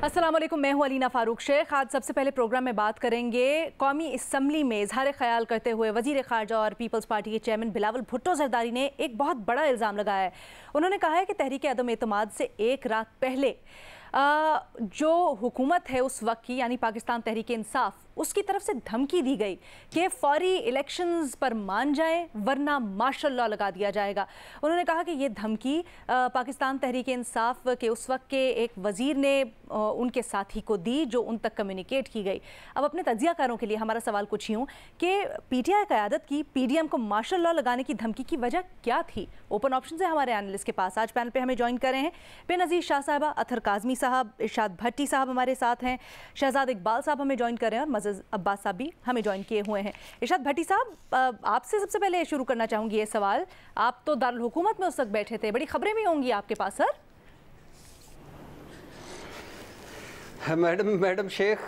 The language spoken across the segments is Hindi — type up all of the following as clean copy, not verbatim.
अस्सलाम वालेकुम, मैं हूं अलीना फारूक शेख। आज सबसे पहले प्रोग्राम में बात करेंगे कौमी असम्बली में इजहार ख्याल करते हुए वज़ीर ख़ारजा और पीपल्स पार्टी के चेयरमैन बिलावल भुट्टो ज़रदारी ने एक बहुत बड़ा इल्ज़ाम लगाया है। उन्होंने कहा है कि तहरीक अदम एतमाद से एक रात पहले जो हुकूमत है उस वक्त की, यानी पाकिस्तान तहरीक इंसाफ, उसकी तरफ से धमकी दी गई कि फौरी इलेक्शंस पर मान जाएं वरना मार्शल लॉ लगा दिया जाएगा। उन्होंने कहा कि ये धमकी पाकिस्तान तहरीक इंसाफ के उस वक्त के एक वज़ीर ने उनके साथी को दी, जो उन तक कम्युनिकेट की गई। अब अपने तज्ज़ियाकारों के लिए हमारा सवाल कुछ यूँ कि PTI क़यादत की PDM को मार्शल लॉ लगाने की धमकी की वजह क्या थी? ओपन ऑप्शन है हमारे एनालिस्ट के पास। आज पैनल पे हमें ज्वाइन कर रहे हैं बेनज़ीर शाह साहबा, अथर काज़मी साहब, इरशाद भट्टी साहब हमारे साथ हैं, शहजाद इकबाल साहब हमें ज्वाइन कर रहे हैं और मज़ज़ अब्बास साहब भी हमें ज्वाइन किए हुए हैं। इरशाद भट्टी साहब, आपसे सबसे पहले शुरू करना चाहूँगी ये सवाल। आप तो दारुल हुकूमत में उस वक्त बैठे थे, बड़ी खबरें भी होंगी आपके पास सर। मैडम शेख,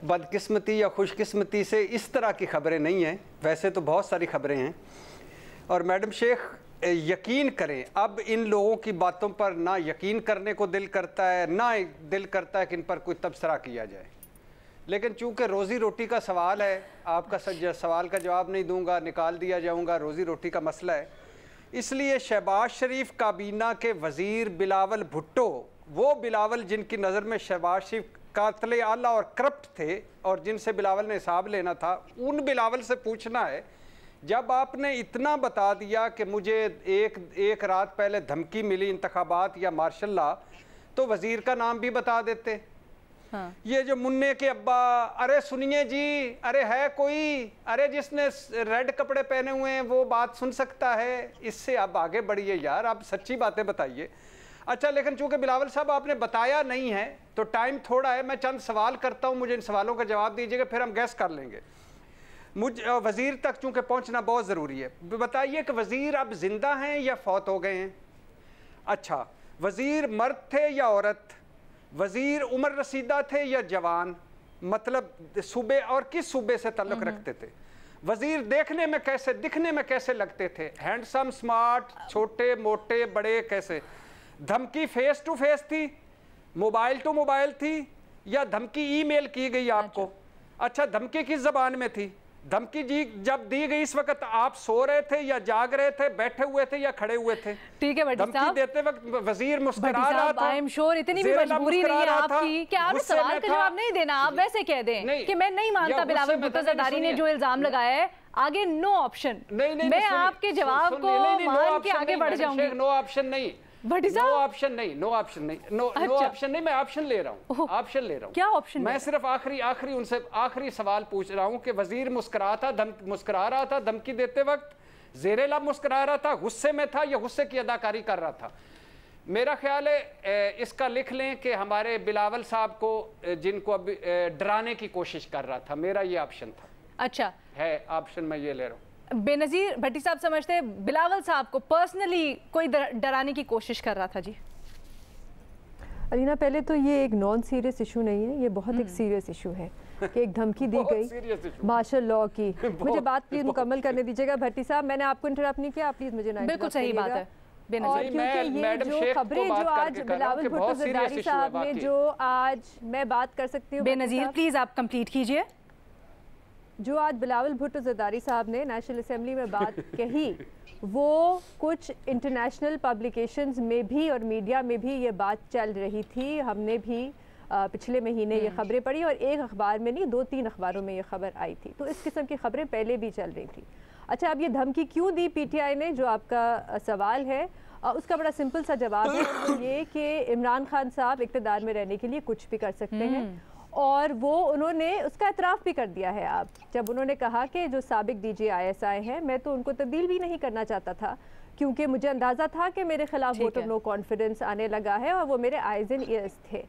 बदकिस्मती या खुशकिस्मती से इस तरह की खबरें नहीं हैं, वैसे तो बहुत सारी खबरें हैं। और मैडम शेख, यकीन करें, अब इन लोगों की बातों पर ना यकीन करने को दिल करता है, ना दिल करता है कि इन पर कोई तबसरा किया जाए। लेकिन चूंकि रोज़ी रोटी का सवाल है, आपका सवाल का जवाब नहीं दूंगा, निकाल दिया जाऊंगा, रोज़ी रोटी का मसला है, इसलिए शहबाज शरीफ काबीना के वज़ीर बिलावल भुट्टो, वो बिलावल जिनकी नज़र में शहबाज शरीफ कातिल आला और करप्ट थे और जिनसे बिलावल ने हिसाब लेना था, उन बिलावल से पूछना है, जब आपने इतना बता दिया कि मुझे एक रात पहले धमकी मिली इंतखाबात या मार्शल लॉ, तो वज़ीर का नाम भी बता देते। हाँ। ये जो मुन्ने के अब्बा, अरे सुनिए जी, अरे है कोई, अरे जिसने रेड कपड़े पहने हुए हैं वो बात सुन सकता है, इससे आप आगे बढ़िए यार, आप सच्ची बातें बताइए। अच्छा, लेकिन चूंकि बिलावल साहब आपने बताया नहीं है तो टाइम थोड़ा है, मैं चंद सवाल करता हूँ, मुझे इन सवालों का जवाब दीजिएगा, फिर हम गैस कर लेंगे। वज़ीर तक चूंकि पहुँचना बहुत ज़रूरी है। बताइए कि वज़ीर अब जिंदा हैं या फौत हो गए हैं? अच्छा, वज़ीर मर्द थे या औरत? वज़ीर उम्र रसीदा थे या जवान? मतलब सूबे, और किस सूबे से ताल्लुक़ रखते थे? वज़ीर देखने में कैसे, दिखने में कैसे लगते थे? हैंडसम, स्मार्ट, छोटे मोटे, बड़े, कैसे? धमकी फेस टू फेस थी, मोबाइल टू मोबाइल थी, या धमकी ईमेल की गई आपको? अच्छा, धमकी किस ज़बान में थी? धमकी जी जब दी गई इस वक्त आप सो रहे थे या जाग रहे थे, बैठे हुए थे या खड़े हुए थे? ठीक है भट्टी साहब, धमकी देते वक्त वज़ीर मुस्कुरा रहा था। आई एम श्योर इतनी भी मजबूरी नहीं है आपकी कि आप सवाल का जवाब नहीं देना, आप वैसे कह दें कि मैं नहीं मानता बिलावल भुट्टो ज़रदारी ने जो इल्जाम लगाया है, आगे नो ऑप्शन। मैं आपके जवाब को मान के आगे बढ़ जाऊंगी। नो ऑप्शन नहीं, नो ऑप्शन नहीं, नो ऑप्शन नहीं, नो ऑप्शन नहीं, मैं ऑप्शन ले रहा हूँ, ऑप्शन ले रहा हूँ। क्या ऑप्शन? मैं सिर्फ आखिरी उनसे आखिरी सवाल पूछ रहा हूँ कि वज़ीर मुस्कुरा रहा था धमकी देते वक्त, ज़ेरे लब मुस्कुरा रहा था, गुस्से में था या गुस्से की अदाकारी कर रहा था? मेरा ख्याल है इसका लिख लें कि हमारे बिलावल साहब को, जिनको अब डराने की कोशिश कर रहा था, मेरा ये ऑप्शन था। अच्छा है ऑप्शन, मैं ये ले रहा हूँ। बेनज़ीर भट्टी साहब समझते हैं बिलावल साहब को पर्सनली कोई डराने की कोशिश कर रहा था? जी अलीना, पहले तो ये एक नॉन सीरियस इशू नहीं है, ये बहुत एक सीरियस इशू है कि एक धमकी दी गई मार्शल लॉ की। मुझे बात प्लीज मुकम्मल करने दीजिएगा भट्टी साहब, मैंने आपको इंटरप्ट नहीं किया, आप प्लीज मुझे ना। बिल्कुल सही बात है। और क्योंकि ये जो खबरें जो आज बिलावल भुट्टो ज़रदारी साहब ने, जो आज मैं बात कर सकती हूँ, बेनज़ीर प्लीज आप कंप्लीट कीजिए। जो आज बिलावल भुट्टो ज़रदारी साहब ने नेशनल असेंबली में बात कही, वो कुछ इंटरनेशनल पब्लिकेशंस में भी और मीडिया में भी ये बात चल रही थी। हमने भी पिछले महीने ये खबरें पढ़ी और एक अखबार में नहीं, 2-3 अखबारों में ये खबर आई थी, तो इस किस्म की खबरें पहले भी चल रही थी। अच्छा, अब ये धमकी क्यों दी PTI ने, जो आपका सवाल है, उसका बड़ा सिंपल सा जवाब है ये कि इमरान खान साहब इक़्तिदार में रहने के लिए कुछ भी कर सकते हैं, और वो उन्होंने उसका एतराफ़ भी कर दिया है। आप जब उन्होंने कहा कि जो साबिक DG ISI है, मैं तो उनको तब्दील भी नहीं करना चाहता था, क्योंकि मुझे अंदाज़ा था कि मेरे खिलाफ वोट ऑफ नो कॉन्फिडेंस आने लगा है, और वो मेरे आइज़ एंड ईयर्स थे।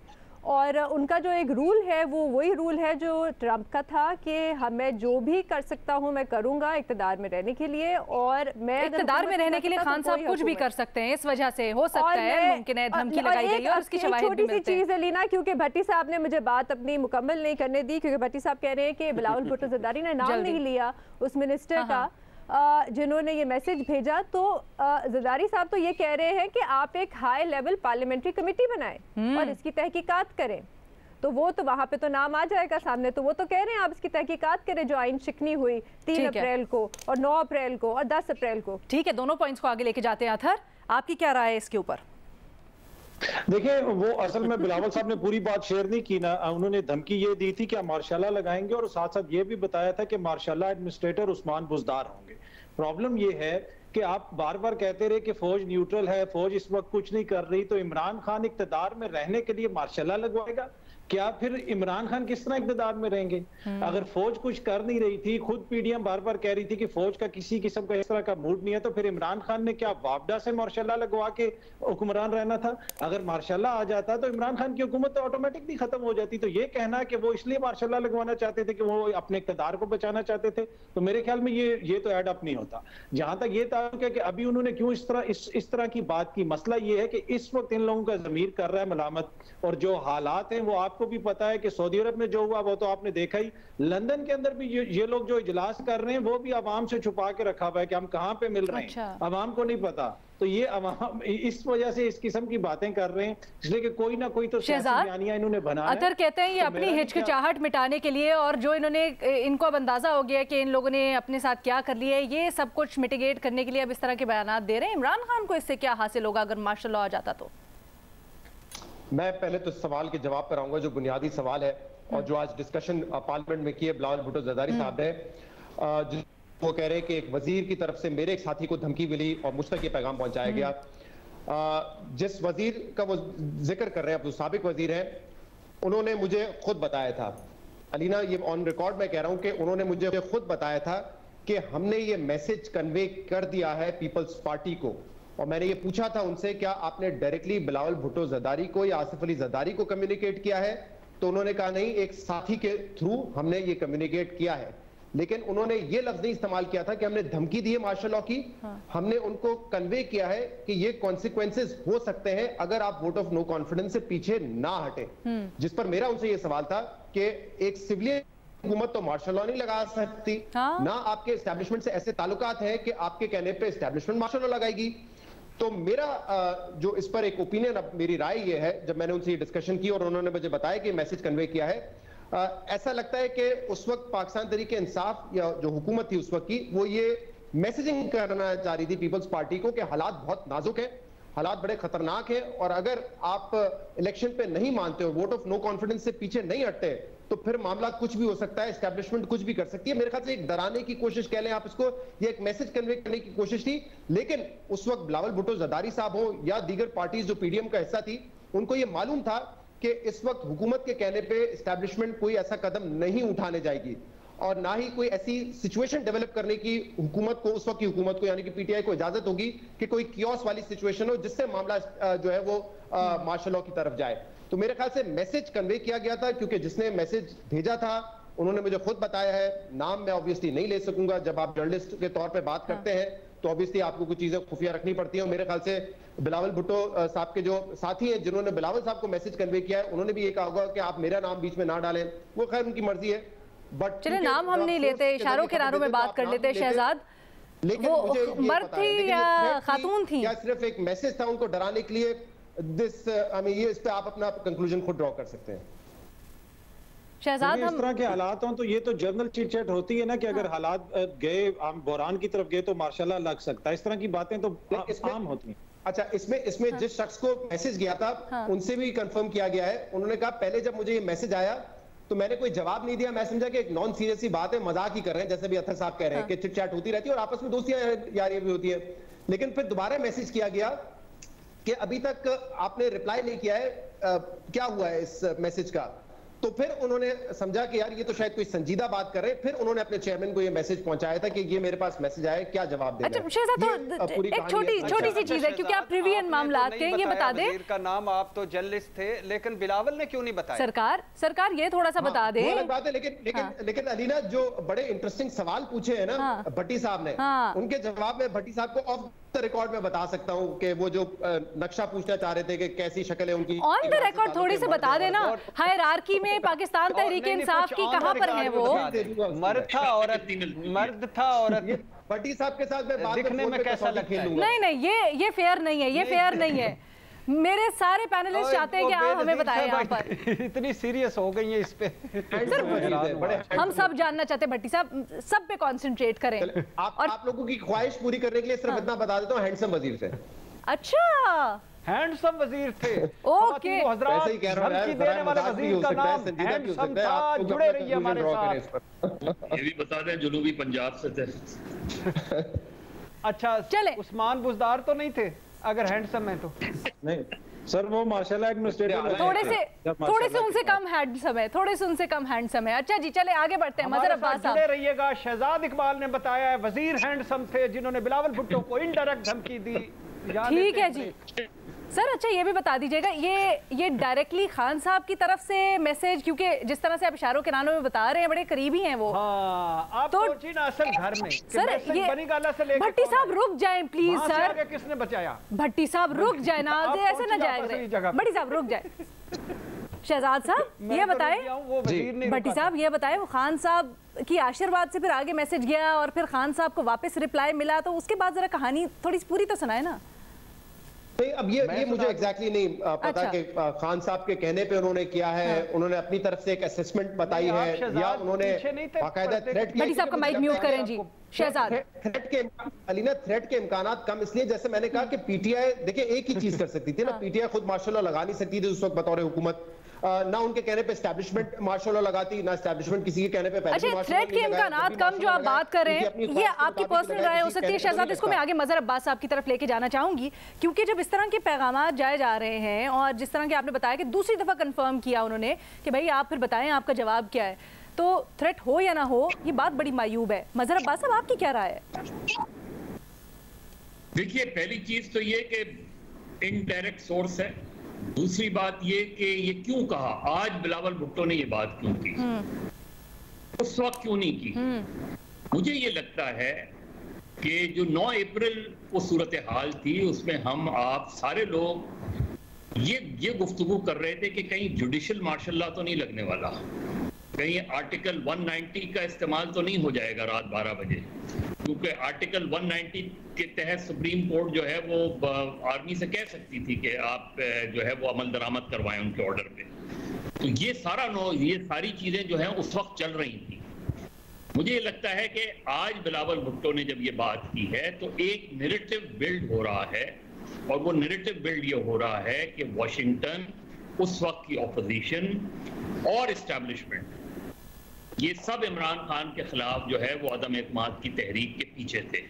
और उनका जो एक रूल है वो वही रूल है जो ट्रंप का था कि मैं जो भी कर सकता हूँ मैं करूँगा इक़्तिदार में रहने के लिए, और मैं इक़्तिदार में रहने के लिए खान साहब कुछ भी कर सकते हैं, इस वजह से हो सकता है मुमकिन है धमकी लगाई गई और उसकी शवाहिद भी मिलते हैं। छोटी सी चीज़ है लीना, क्योंकि भट्टी साहब ने मुझे बात अपनी मुकम्मल नहीं करने दी, क्योंकि भट्टी साहब कह रहे हैं कि बिलावल भुट्टो ज़रदारी ने नाम नहीं लिया उस मिनिस्टर का जिन्होंने ये मैसेज भेजा। तो ज़रदारी साहब तो ये कह रहे हैं कि आप एक हाई लेवल पार्लियामेंट्री कमेटी बनाएं और इसकी तहकीकात करें। तो वो तो वहाँ पे तो नाम आ जाएगा सामने। तो वो तो कह रहे हैं आप इसकी तहकीकात करें जो आइन शिकनी हुई 3 अप्रैल को और 9 अप्रैल को और 10 अप्रैल को। ठीक है, दोनों पॉइंट्स को आगे लेके जाते हैं। अतहर, आपकी क्या राय है इसके ऊपर? देखिए, वो असल में बिलावल साहब ने पूरी बात शेयर नहीं की ना। उन्होंने धमकी ये दी थी कि हम मार्शाला लगाएंगे और साथ साथ ये भी बताया था कि मार्शाला एडमिनिस्ट्रेटर उस्मान बुजदार होंगे। प्रॉब्लम ये है कि आप बार बार कहते रहे कि फौज न्यूट्रल है, फौज इस वक्त कुछ नहीं कर रही, तो इमरान खान इक्तदार में रहने के लिए मार्शाला लगवाएगा? क्या फिर इमरान खान किस तरह इक़्तिदार में रहेंगे? अगर फौज कुछ कर नहीं रही थी, खुद पीडीएम बार बार कह रही थी कि फौज का किसी किस्म का इस तरह का मूड नहीं है, तो फिर इमरान खान ने क्या वापडा से मार्शाला लगवा के हुक्मरान रहना था? अगर मार्शाला आ जाता तो इमरान खान की हुकूमत तो ऑटोमेटिकली खत्म हो जाती। तो ये कहना कि वो इसलिए मार्शाला लगवाना चाहते थे कि वो अपने इक़्तिदार को बचाना चाहते थे, तो मेरे ख्याल में ये तो एड अप नहीं होता। जहां तक ये ताल्लुक है कि अभी उन्होंने क्यों इस तरह की बात की, मसला ये है कि इस वक्त इन लोगों का ज़मीर कर रहा है मलामत, और जो हालात हैं वो आपको भी पता है कि सऊदी अरब में जो हुआ वो तो आपने देखा ही। लंदन के अंदर भी ये लोग जो इजलास कर रहे हैं वो भी अवाम से छुपा के रखा हुआ है कि हम कहाँ पे मिल रहे हैं, अवाम को नहीं पता। तो ये अवाम इस वजह से इस किस्म की बातें कर रहे हैं, इसलिए कि कोई ना कोई तो बयानिया इन्होंने बनाया। अतहर कहते हैं ये अपनी हिचकिचाहट मिटाने के लिए, और जो इनको अब अंदाजा हो गया कि इन लोगों ने अपने साथ क्या कर लिया है, ये सब कुछ मिटिगेट करने के लिए अब इस तरह के बयान दे रहे हैं। इमरान खान को इससे क्या हासिल होगा अगर मार्शल लॉ आ जाता तो? मैं पहले तो सवाल के जवाब पर आऊंगा जो बुनियादी सवाल है और जो आज डिस्कशन पार्लियामेंट में की है बिलावल भुट्टो जरदारी साहब ने। वो कह रहे हैं कि एक वजीर की तरफ से मेरे एक साथी को धमकी मिली और मुझ तक ये पैगाम पहुंचाया गया। जिस वजीर का वो जिक्र कर रहे हैं, अब जो साबिक वजीर है, उन्होंने मुझे खुद बताया था, अलीना ये ऑन रिकॉर्ड मैं कह रहा हूं कि उन्होंने मुझे खुद बताया था कि हमने ये मैसेज कन्वे कर दिया है पीपल्स पार्टी को। और मैंने ये पूछा था उनसे, क्या आपने डायरेक्टली बिलावल भुट्टो जरदारी को या आसिफ अली जरदारी को कम्युनिकेट किया है? तो उन्होंने कहा नहीं, एक साथी के थ्रू हमने ये कम्युनिकेट किया है। लेकिन उन्होंने ये लफ्ज नहीं इस्तेमाल किया था कि हमने धमकी दी है मार्शल लॉ की। हमने उनको कन्वे किया है कि ये कॉन्सिक्वेंसेस हो सकते हैं अगर आप वोट ऑफ नो कॉन्फिडेंस से पीछे ना हटे। जिस पर मेरा उनसे ये सवाल था कि एक सिविलियन हुकूमत तो मार्शल लॉ नहीं लगा सकती, ना आपके एस्टेब्लिशमेंट से ऐसे ताल्लुकात हैं कि आपके कहने पे एस्टेब्लिशमेंट मार्शल लॉ लगाएगी। तो मेरा जो इस पर एक ओपिनियन, अब मेरी राय ये है, जब मैंने उनसे ये डिस्कशन की और उन्होंने मुझे बताया कि मैसेज कन्वे किया है, ऐसा लगता है कि उस वक्त पाकिस्तान तहरीक इंसाफ या जो हुकूमत थी उस वक्त की, वो ये मैसेजिंग करना चाह रही थी पीपल्स पार्टी को कि हालात बहुत नाजुक है, हालात बड़े खतरनाक है, और अगर आप इलेक्शन पे नहीं मानते हो, वोट ऑफ नो कॉन्फिडेंस से पीछे नहीं हटते, तो फिर मामला कुछ भी हो सकता है, एस्टेब्लिशमेंट कुछ भी कर सकती है। मेरे ख्याल से एक डराने की कोशिश कह लें आप इसको, ये एक मैसेज कन्वे करने की कोशिश थी। लेकिन उस वक्त बिलावल भुट्टो जरदारी साहब हो या दीगर पार्टीज जो पीडीएम का हिस्सा थी, उनको ये मालूम था कि इस वक्त हुकूमत के कहने पे एस्टेब्लिशमेंट कोई ऐसा कदम नहीं उठाने जाएगी, और ना ही कोई ऐसी सिचुएशन डेवलप करने की हुकूमत को, उस वक्त की हुकूमत को यानी कि पीटीआई को इजाजत होगी कि कोई कियोस वाली सिचुएशन हो जिससे मामला जो है वो मार्शल लॉ की तरफ जाए। तो मेरे ख्याल से मैसेज कन्वे किया गया था, क्योंकि जिसने मैसेज भेजा था उन्होंने मुझे खुद बताया है, नाम मैं ऑब्वियसली नहीं ले सकूंगा, जब आप जर्नलिस्ट के तौर पे बात करते हैं तो ऑब्वियसली आपको कुछ चीजें खुफिया रखनी पड़ती हैं। मेरे ख्याल से बिलावल भुट्टो साहब के जो साथी हैं जिन्होंने बिलावल साहब को मैसेज कन्वे किया है, उन्होंने भी ये कहा होगा कि आप मेरा नाम बीच में ना डालें, वो खैर उनकी मर्जी है। बट चलिए, नाम हम नहीं लेते, इशारों के रानों में बात कर लेते। शहजाद, लेकिन वो मर्द थी या खातून थी? क्या सिर्फ एक मैसेज था उनको डराने के लिए? ये इस पे आप अपना कंक्लूजन खुद ड्रॉ कर सकते हैं। शहजाद, इस तरह के हालात हों तो ये तो जर्नल चिट चैट होती है ना कि अगर हालात गए, हम बहरान की तरफ गए तो मार्शाल्लाह लग सकता है, इस तरह की बातें तो आम होती हैं। अच्छा, इसमें जिस शख्स को मैसेज गया था उनसे भी कंफर्म किया गया है। उन्होंने कहा पहले जब मुझे ये मैसेज आया तो मैंने कोई जवाब नहीं दिया, मैं समझा कि एक नॉन सीरियस सी बात है, मजाक ही कर रहे हैं, जैसे भी अतहर साहब कह रहे हैं कि चिट चैट होती रहती है और आपस में दोस्तियां यारी भी होती है। लेकिन फिर दोबारा मैसेज किया गया कि अभी तक आपने रिप्लाई नहीं किया है, क्या हुआ है इस मैसेज का? तो फिर उन्होंने समझा कि यार ये तो शायद कोई संजीदा बात कर रहे हैं, फिर उन्होंने अपने चेयरमैन को ये मैसेज पहुंचाया था कि ये मेरे पास मैसेज आया, क्या जवाब देना है। अच्छा शहजाद, तो एक छोटी सी चीज है, क्योंकि आप प्रिवियन मामला के ये बता दें, वजीर का नाम, आप तो जर्नलिस्ट थे, लेकिन बिलावल ने क्यों नहीं बताया? सरकार ये थोड़ा सा बता दे। अलग बात है, लेकिन अलीना जो बड़े इंटरेस्टिंग सवाल पूछे हैं ना भट्टी साहब ने, उनके जवाब में भट्टी साहब को ऑफ द रिकॉर्ड में बता सकता हूं कि वो जो नक्शा पूछना चाह रहे थे कि कैसी शक्ल है उनकी, ऑन द रिकॉर्ड थोड़ी से बता देना। हायरार्की में पाकिस्तान तहरीक इंसाफ की कहां पर है वो? मर्द था औरत। भट्टी साहब के साथ मैं बात दिखने में कैसा लगता है? नहीं, ये फेयर नहीं है, ये फेयर नहीं है। मेरे सारे पैनलिस्ट चाहते हैं कि आप हमें बताएं यहाँ पर। इतनी सीरियस हो गई है इस पे। हम सब जानना चाहते हैं भट्टी साहब, सब पे कंसंट्रेट करें। आप लोगों की ख्वाहिश पूरी करने के लिए सिर्फ इतना बता देता हूँ, हैंडसम वजीर से। अच्छा, हैंडसम वजीर थे। ओके, ऐसे ही कह रहा है, देने वाले वजीर का नाम हैंडसम था। जुड़े रहिए हमारे साथ। ये भी बता दें जुनूबी पंजाब से थे। अच्छा, चले। उस्मान बुज़दार तो नहीं थे अगर हैंडसम है तो? नहीं सर, वो मार्शाल्लाह एडमिनिस्ट्रेटर थोड़े से उनसे कम हैंडसम है, थोड़े से उनसे कम हैंडसम है। अच्छा जी, चले आगे बढ़ते हैं। मजहर अब्बास साहब, जुड़े रहिएगा। शहजाद इकबाल ने बताया है वजीर हैंडसम थे जिन्होंने बिलावल भुट्टो को इनडायरेक्ट धमकी दी। ठीक है जी सर। अच्छा, ये भी बता दीजिएगा, ये डायरेक्टली खान साहब की तरफ से मैसेज, क्योंकि जिस तरह से आप इशारों के नानों में बता रहे हैं, बड़े करीबी हैं वो। हाँ, आप तो ना असल घर में सर, ये बनी गाला से लेके भट्टी साहब रुक जाएं प्लीज सर। किसने बचाया? भट्टी साहब रुक जाए ना, ऐसे ना जाएगा। भट्टी साहब रुक जाए। शहजाद साहब ये बताएं, भट्टी साहब ये बताएं, वो खान साहब की आशीर्वाद से फिर आगे मैसेज गया और फिर खान साहब को वापस रिप्लाई मिला, तो उसके बाद जरा कहानी थोड़ी पूरी तो सुनाए ना। नहीं, अब ये मुझे एग्जैक्टली नहीं पता कि खान साहब के कहने पे उन्होंने किया है। उन्होंने अपनी तरफ से एक असेसमेंट बताई है या उन्होंने बाकायदा थ्रेट किया? भट्टी साहब का माइक म्यूट करें जी। शहजाद, थ्रेट के इम्कानात कम इसलिए, जैसे मैंने कहा कि पीटीआई देखिए एक ही चीज कर सकती थी ना। पीटीआई खुद मार्शल लॉ लगा नहीं सकती थी उस वक्त बतौर हुकूमत, ना उनके कहने पे एस्टैब्लिशमेंट मार्शल लॉ लगाती, ना एस्टैब्लिशमेंट किसी के कहने पे पहले। अच्छा, थ्रेट के इम्कानात कम जो आप बात कर रहे हैं, ये आपकी पर्सनल राय हो सकती है शहजाद। इसको मैं आगे मजहर अब्बास साहब की तरफ लेके जाना चाहूंगी, क्योंकि जब इस तरह के पैगाम जाए जा रहे हैं और जिस तरह के आपने बताया कि दूसरी दफा कंफर्म किया उन्होंने कि भाई आप फिर बताएं आपका जवाब क्या है, तो थ्रेट हो या ना हो ये बात बड़ी मायूब है। मजहर अब्बास साहब आपकी क्या राय है? देखिए, पहली चीज तो ये कि इनडायरेक्ट सोर्स है। दूसरी बात ये कि ये क्यों कहा, आज बिलावल भुट्टो ने ये बात क्यों की, उस वक्त क्यों नहीं की? मुझे ये लगता है कि जो 9 अप्रैल को सूरत हाल थी उसमें हम आप सारे लोग ये गुफ्तगू कर रहे थे कि कहीं जुडिशल मार्शल लॉ तो नहीं लगने वाला, कहीं आर्टिकल 190 का इस्तेमाल तो नहीं हो जाएगा रात 12 बजे, क्योंकि आर्टिकल 190 के तहत सुप्रीम कोर्ट जो है वो आर्मी से कह सकती थी कि आप जो है वो अमल दरामद करवाएं उनके ऑर्डर पे। तो ये सारी चीजें जो हैं उस वक्त चल रही थी। मुझे ये लगता है कि आज बिलावल भुट्टो ने जब ये बात की है तो एक नैरेटिव बिल्ड हो रहा है, और वो नैरेटिव बिल्ड ये हो रहा है कि वॉशिंगटन, उस वक्त की ऑपोजिशन और एस्टैब्लिशमेंट, ये सब इमरान खान के खिलाफ जो है वो अदम एतमाद की तहरीक के पीछे थे।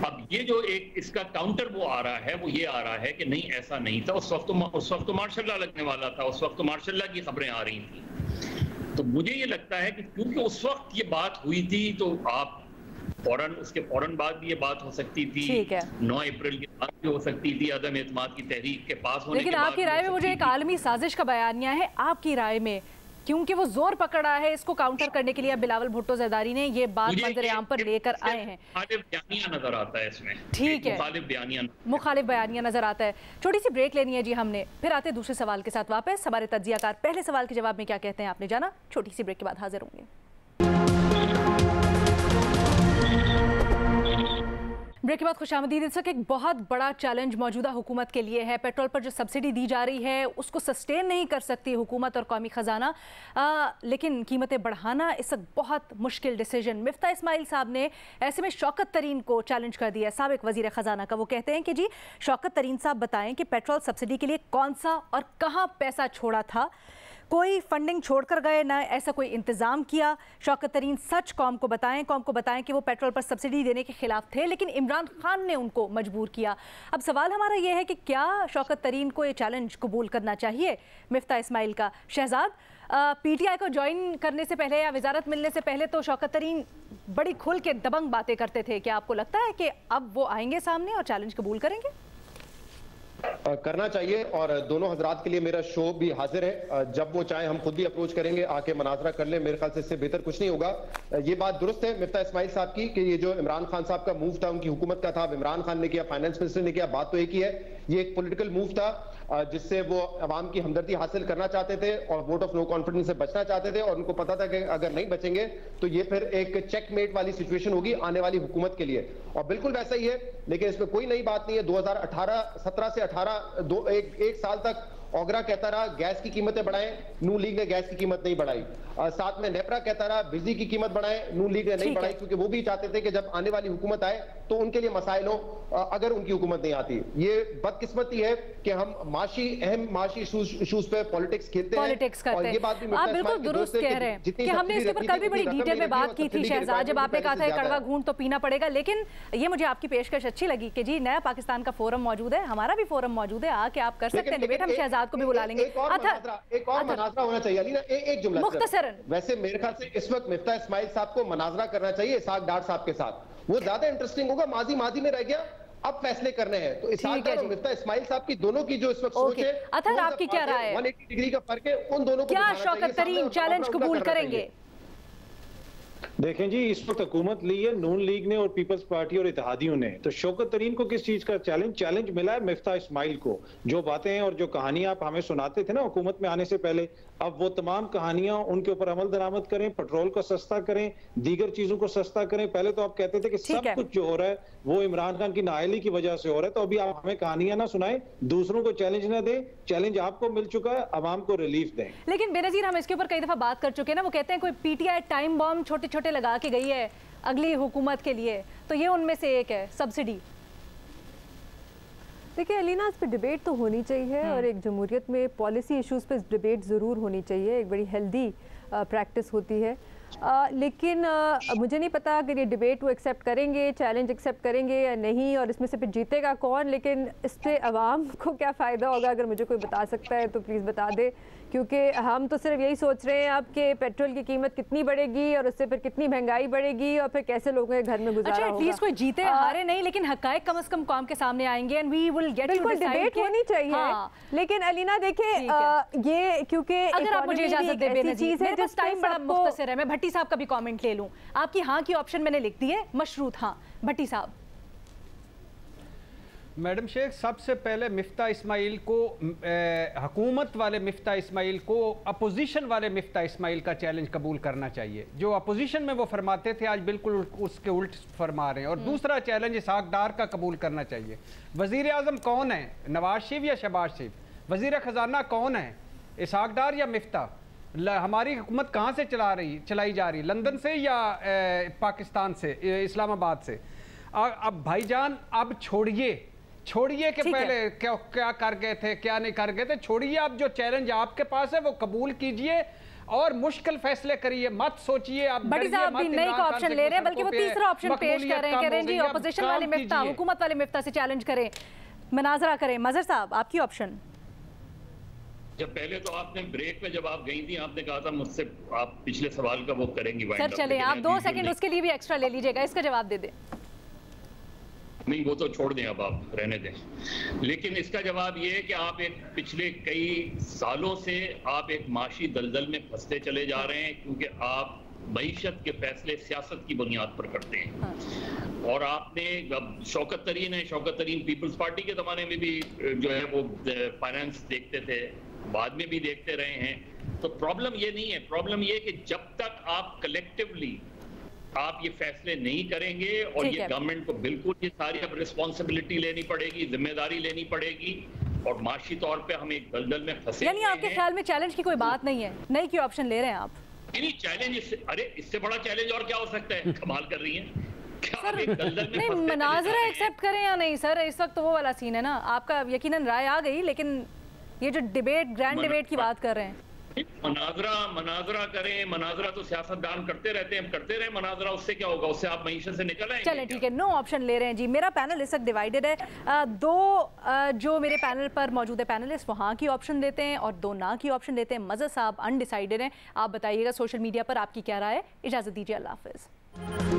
अब ये जो एक इसका काउंटर वो आ रहा है, वो ये आ रहा है कि नहीं ऐसा नहीं था, उस वक्त तो मार्शल लॉ लगने वाला था, उस वक्त तो मार्शल लॉ की खबरें आ रही थी। तो मुझे ये लगता है कि क्योंकि उस वक्त ये बात हुई थी तो आप उसके फौरन बाद भी ये बात हो सकती थी, 9 अप्रैल के बाद भी हो सकती थी, अदम एतमाद की तहरीक के पास होने लेकिन आपकी राय में मुझे एक आलमी साजिश का बयानिया है, आपकी राय में क्योंकि वो जोर पकड़ा है इसको काउंटर करने के लिए बिलावल भुट्टो जरदारी ने ये बात मंजर-ए-आम पर लेकर आए हैं। मुखालिफ बयानिया नजर आता है इसमें। ठीक है, मुखालिफ बयानिया नजर आता है। छोटी सी ब्रेक लेनी है जी हमने, फिर आते दूसरे सवाल के साथ वापस। हमारे तज्जियाकार पहले सवाल के जवाब में क्या कहते हैं आपने जाना। छोटी सी ब्रेक के बाद हाजिर होंगे। ब्रेक के बाद खुशामदीद। इस वक्त एक बहुत बड़ा चैलेंज मौजूदा हुकूमत के लिए है। पेट्रोल पर जो सब्सिडी दी जा रही है उसको सस्टेन नहीं कर सकती हुकूमत और कौमी ख़जाना, लेकिन कीमतें बढ़ाना इस वक्त बहुत मुश्किल डिसीजन। मिफ्ता इस्माइल साहब ने ऐसे में शौकत तरीन को चैलेंज कर दिया, साबिक वज़ीर ख़जाना का। वो कहते हैं कि जी शौकत तरीन साहब बताएं कि पेट्रोल सब्सिडी के लिए कौन सा और कहाँ पैसा छोड़ा था, कोई फंडिंग छोड़कर गए ना ऐसा कोई इंतज़ाम किया। शौकत तरीन सच कौम को बताएं कि वो पेट्रोल पर सब्सिडी देने के खिलाफ थे, लेकिन इमरान खान ने उनको मजबूर किया। अब सवाल हमारा ये है कि क्या शौकत तरीन को ये चैलेंज कबूल करना चाहिए मिफ्ता इस्माइल का? शहजाद, पीटीआई को ज्वाइन करने से पहले या वजारत मिलने से पहले तो शौकत तरीन बड़ी खुल के दबंग बातें करते थे, क्या आपको लगता है कि अब वो आएंगे सामने और चैलेंज कबूल करेंगे? करना चाहिए, और दोनों हजरात के लिए मेरा शो भी हाजिर है। जब वो चाहे हम खुद भी अप्रोच करेंगे, आके मनाजरा कर ले। मेरे ख्याल से इससे बेहतर कुछ नहीं होगा। ये बात दुरुस्त है मिफ्ता इस्माइल साहब की कि ये जो इमरान खान साहब का मूव था, उनकी हुकूमत का था, इमरान खान ने किया, फाइनेंस मिनिस्टर ने किया, बात तो एक ही है। ये एक पॉलिटिकल मूव था जिससे वो अवाम की हमदर्दी हासिल करना चाहते थे और वोट ऑफ नो कॉन्फिडेंस से बचना चाहते थे, और उनको पता था कि अगर नहीं बचेंगे तो ये फिर एक चेकमेट वाली सिचुएशन होगी आने वाली हुकूमत के लिए, और बिल्कुल वैसा ही है। लेकिन इसमें कोई नई बात नहीं है। 2017 से 18 एक साल तक ओगरा कहता रहा गैस की कीमतें बढ़ाएं, नून लीग ने गैस की कीमत नहीं बढ़ाई। साथ में नेपरा कहता रहा बिजली की कीमत बढ़ाएं, नून लीग ने नहीं बढ़ाई, क्योंकि वो भी चाहते थे कि जब आने वाली हुकूमत आए तो उनके लिए मसाइल हो अगर उनकी हुकूमत नहीं आती। ये बदकिस्मती है कि हम अहम माशी इशूज पे पॉलिटिक्स खेलते हैं, और ये बात भी आप बिल्कुल दुरुस्त कह रहे हैं कि हमने इसके ऊपर कल भी बड़ी डिटेल में बात की थी शहजाद, जब आपने कहा था कड़वा घूंट तो पीना पड़ेगा। लेकिन ये मुझे आपकी पेशकश अच्छी लगी कि जी नया पाकिस्तान का फोरम मौजूद है, हमारा भी फोरम मौजूद है, आके आप कर सकते हैं डिबेट, हम शहजाद को भी बुला लेंगे। एक और मनाजरा होना चाहिए अलीना, एक जुमला मुख्तसरन। वैसे मेरे ख्याल से इस वक्त मिफ्ता इस्माइल साहब को मनाजरा करना चाहिए इसहाक डार साहब के साथ, वो ज्यादा इंटरेस्टिंग होगा। माजी में रह गया, अब फैसले करने हैं, तो इसहाक डार और मिफ्ता इस्माइल साहब की दोनों की जो इस वक्त सोच है, अतर आपकी क्या राय है? 180 डिग्री का फर्क है, उन दोनों को क्या शौकत तरीन चैलेंज कबूल करेंगे? देखें जी, इस वक्त हुकूमत ली है नून लीग ने और पीपल्स पार्टी और इत्तेहादियों ने, तो शौकत तरीन को किस चीज का चैलेंज मिला है? मिफ्ता इस्माइल को। जो बातें हैं और जो कहानियां आप हमें सुनाते थे ना हुकूमत में आने से पहले, अब वो तमाम कहानियां उनके ऊपर अमल दरामद करें, पेट्रोल को सस्ता करें, दीगर चीजों को सस्ता करें। पहले तो आप कहते थे कि सब कुछ जो हो रहा है वो इमरान खान की नाअहली की वजह से हो रहा है, तो अभी आप हमें कहानियां ना सुनाएं, दूसरों को चैलेंज ना दें। चैलेंज आपको मिल चुका है, अवाम को रिलीफ दें। लेकिन बेनजीर हम इसके ऊपर कई दफा बात कर चुके हैं ना, वो कहते हैं कोई पीटीआई टाइम बॉम्ब छोटे छोटे लगा के गई है अगली हुकूमत के लिए, तो ये उनमें से एक है सब्सिडी। देखिए अलीना, इस पर डिबेट तो होनी चाहिए और एक जमहूरियत में पॉलिसी इश्यूज़ पे डिबेट ज़रूर होनी चाहिए, एक बड़ी हेल्दी प्रैक्टिस होती है। लेकिन मुझे नहीं पता अगर ये डिबेट वो एक्सेप्ट करेंगे, चैलेंज एक्सेप्ट करेंगे या नहीं, और इसमें से फिर जीतेगा कौन। लेकिन इससे आवाम को क्या फ़ायदा होगा, अगर मुझे कोई बता सकता है तो प्लीज़ बता दे, क्योंकि हम तो सिर्फ यही सोच रहे हैं अब कि पेट्रोल की कीमत कितनी बढ़ेगी और उससे फिर कितनी महंगाई बढ़ेगी और फिर कैसे लोगों के घर में गुजारा होगा। एटलीस्ट कोई जीते हारे नहीं, लेकिन हकायक कम से कम कौम के सामने आएंगे and we will get to decide. Debate होनी चाहिए। हाँ। लेकिन अलीना देखिए ये क्योंकि अगर आप मुझे इजाजत दे बेनजीर, मेरे पास टाइम बड़ा मुख्तसर है, मैं भट्टी साहब का भी कमेंट ले लूं। आपकी हाँ की ऑप्शन मैंने लिख दी है, मशरूत हाँ। भट्टी साहब। मैडम शेख, सबसे पहले मिफ्ता इस्माइल को हुकूमत वाले मिफ्ता इस्माइल को अपोजिशन वाले मिफ्ता इस्माइल का चैलेंज कबूल करना चाहिए। जो अपोजिशन में वो फरमाते थे आज बिल्कुल उसके उल्ट फरमा रहे हैं। और दूसरा चैलेंज इसहाक डार का कबूल करना चाहिए। वजीर आज़म कौन है, नवाज शरीफ या शहबाज शरीफ? वजीर ख़जाना कौन है, इसहाक डार या मिफ्ता? हमारी हुकूमत कहाँ से चलाई जा रही, लंदन से या पाकिस्तान से, इस्लामाबाद से? अब भाईजान अब छोड़िए कि पहले क्या कर गए थे क्या नहीं कर गए थे, छोड़िए। अब जो चैलेंज आपके पास है वो कबूल कीजिए और मुश्किल फैसले करिए, मत सोचिए। आप बड़ी साहब भी नई का ऑप्शन ले रहे हैं, बल्कि वो तीसरा ऑप्शन पेश कर रहे हैं, कह रहे हैं जी ऑपोजिशन वाले मिफ्ता, हुकूमत वाले मिफ्ता से चैलेंज करें, मनाजरा करें। मजहर साहब आपकी ऑप्शन। जब पहले तो आपने ब्रेक में जब आप गई थी आपने कहा था मुझसे आप पिछले सवाल का वो करेंगी। सर चले आप 2 सेकंड उसके लिए भी एक्स्ट्रा ले लीजिएगा, इसका जवाब दे दें। नहीं वो तो छोड़ दें, अब आप रहने दें। लेकिन इसका जवाब ये है कि आप एक पिछले कई सालों से आप एक माशी दलदल में फंसते चले जा रहे हैं, क्योंकि आप मईशत के फैसले सियासत की बुनियाद पर करते हैं। हाँ। और आपने शौकत तरीन है, शौकत तरीन पीपल्स पार्टी के ज़माने में भी जो है वो फाइनेंस देखते थे, बाद में भी देखते रहे हैं। तो प्रॉब्लम ये नहीं है, प्रॉब्लम ये कि जब तक आप कलेक्टिवली आप ये फैसले नहीं करेंगे और ये गवर्नमेंट को बिल्कुल ये सारी अब रिस्पॉन्सिबिलिटी लेनी पड़ेगी, जिम्मेदारी लेनी पड़ेगी, और माशी तौर पे हम एक दलदल में फंसे। यानी आपके ख्याल में चैलेंज की कोई बात नहीं है, नई की ऑप्शन ले रहे हैं आप? नहीं चैलेंज, अरे इससे बड़ा चैलेंज और क्या हो सकता है? कमाल कर रही हैं क्या? आप एक दलदल में नहीं मनाजरा एक्सेप्ट करें या नहीं सर, इस वक्त तो वो वाला सीन है ना, आपका यकीनन राय आ गई, लेकिन ये जो डिबेट ग्रैंड डिबेट की बात कर रहे हैं, मनाजरा करें, मनाजरा तो सियासतदान करते रहते हैं, हम करते रहे मनाजरा, उससे क्या होगा? उससे आप मईशत से निकल आएंगे। चलें ठीक है, नो ऑप्शन ले रहे हैं जी। मेरा पैनल इस वक्त डिवाइडेड है, 2 जो मेरे पैनल पर मौजूद है पैनलिस्ट वो हाँ की ऑप्शन देते हैं और 2 ना की ऑप्शन देते हैं। मज़हर साहब अनडिसाइडेड हैं। आप बताइएगा सोशल मीडिया पर आपकी क्या राय है। इजाज़त दीजिए, अल्लाह हाफ़िज़।